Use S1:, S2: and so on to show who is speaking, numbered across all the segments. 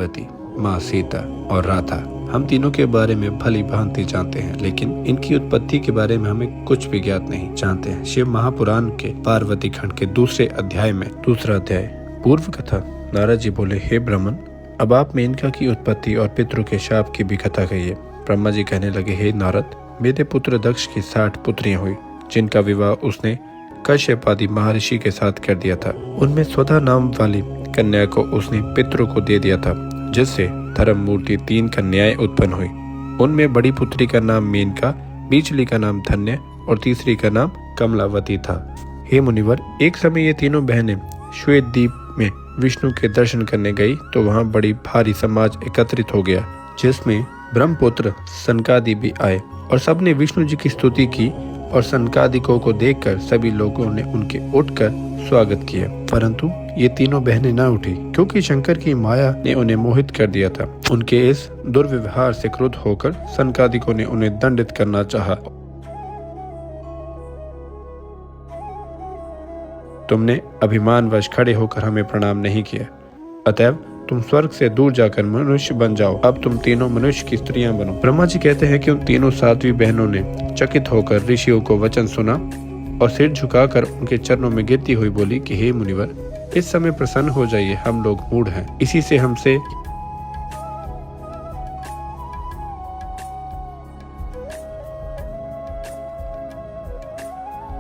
S1: पार्वती, माँ सीता और राधा। हम तीनों के बारे में भली भांति जानते हैं, लेकिन इनकी उत्पत्ति के बारे में हमें कुछ भी ज्ञात नहीं। जानते हैं शिव महापुराण के पार्वती खंड के दूसरे अध्याय में, दूसरा अध्याय, पूर्व कथा। नारद जी बोले, हे ब्राह्मण, अब आप मेनका की उत्पत्ति और पितरों के शाप की भी कथा कहिए। ब्रह्मा जी कहने लगे, हे नारद, मेरे पुत्र दक्ष की 60 पुत्रियां हुई, जिनका विवाह उसने कश्यप आदि महर्षि के साथ कर दिया था। उनमें स्वधा नाम वाली कन्या को उसने पितरों को दे दिया था, जिससे धर्म मूर्ति 3 कन्याएं उत्पन्न हुई। उनमें बड़ी पुत्री का नाम मेनका, बीचली का नाम धन्य और तीसरी का नाम कमलावती था। हे मुनिवर, एक समय ये तीनों बहनें श्वेत द्वीप में विष्णु के दर्शन करने गई तो वहाँ बड़ी भारी समाज एकत्रित हो गया, जिसमें ब्रह्मपुत्र सनकादि भी आए और सबने विष्णु जी की स्तुति की और सनकादिकों को देखकर सभी लोगों ने उनके उठकर स्वागत किया। परंतु ये तीनों बहनें न उठी, क्योंकि शंकर की माया ने उन्हें मोहित कर दिया था। उनके इस दुर्व्यवहार से क्रुद्ध होकर सनकादिकों ने उन्हें दंडित करना चाहा। तुमने अभिमानवश खड़े होकर हमें प्रणाम नहीं किया, अतएव तुम स्वर्ग से दूर जाकर मनुष्य बन जाओ। अब तुम तीनों मनुष्य की स्त्रियां बनो। ब्रह्मा जी कहते हैं कि उन तीनों साध्वी बहनों ने चकित होकर ऋषियों को वचन सुना और सिर झुकाकर उनके चरणों में गिरती हुई बोली कि हे मुनिवर, इस समय प्रसन्न हो जाइए, हम लोग मूढ़ हैं। इसी से हमसे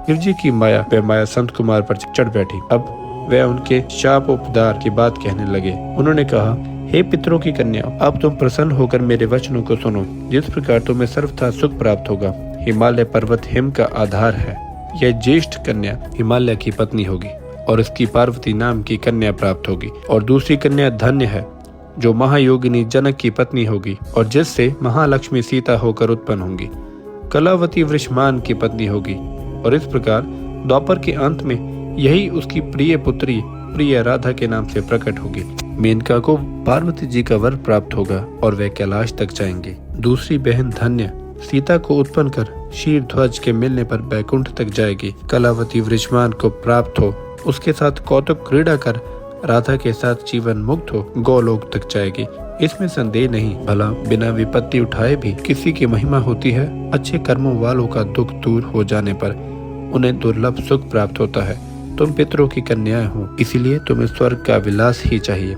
S1: शिव जी की माया व माया संत कुमार पर चढ़ बैठी। अब वह उनके शापोपदार की बात कहने लगे। उन्होंने कहा, हे पितरों की कन्या, अब तुम प्रसन्न होकर मेरे वचनों को सुनो। जिस प्रकार तुम्हें सर्वथा सुख प्राप्त होगा, हिमालय पर्वत हिम का आधार है। यह ज्येष्ठ कन्या हिमालय की पत्नी होगी और इसकी पार्वती नाम की कन्या प्राप्त होगी, और दूसरी कन्या धन्य है, जो महायोगिनी जनक की पत्नी होगी और जिससे महालक्ष्मी सीता होकर उत्पन्न होंगी। कलावती वृषमान की पत्नी होगी, और इस प्रकार द्वापर के अंत में यही उसकी प्रिय पुत्री प्रिय राधा के नाम से प्रकट होगी। मेनका को पार्वती जी का वर प्राप्त होगा और वह कैलाश तक जाएंगे। दूसरी बहन धन्य सीता को उत्पन्न कर शीर ध्वज के मिलने पर बैकुंठ तक जाएगी। कलावती वृषमान को प्राप्त हो, उसके साथ कौतुक क्रीड़ा कर राधा के साथ जीवन मुक्त हो गोलोक तक जाएगी। इसमें संदेह नहीं। भला बिना विपत्ति उठाए भी किसी की महिमा होती है। अच्छे कर्मों वालों का दुख दूर हो जाने पर उन्हें दुर्लभ सुख प्राप्त होता है। तुम पितरों की कन्याएं हो, इसीलिए तुम्हें स्वर्ग का विलास ही चाहिए।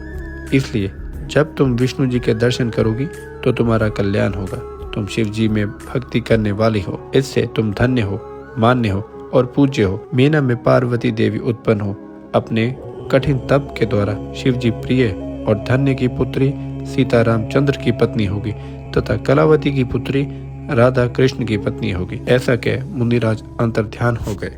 S1: इसलिए जब तुम विष्णु जी के दर्शन करोगी तो तुम्हारा कल्याण होगा। तुम शिव जी में भक्ति करने वाली हो, इससे तुम धन्य हो, मान्य हो और पूज्य हो। मीना में पार्वती देवी उत्पन्न हो, अपने कठिन तप के द्वारा शिव जी प्रिय और धन्य की पुत्री सीता रामचंद्र की पत्नी होगी तथा कलावती की पुत्री राधा कृष्ण की पत्नी होगी। ऐसा कह मुनिराज अंतर्ध्यान हो गए।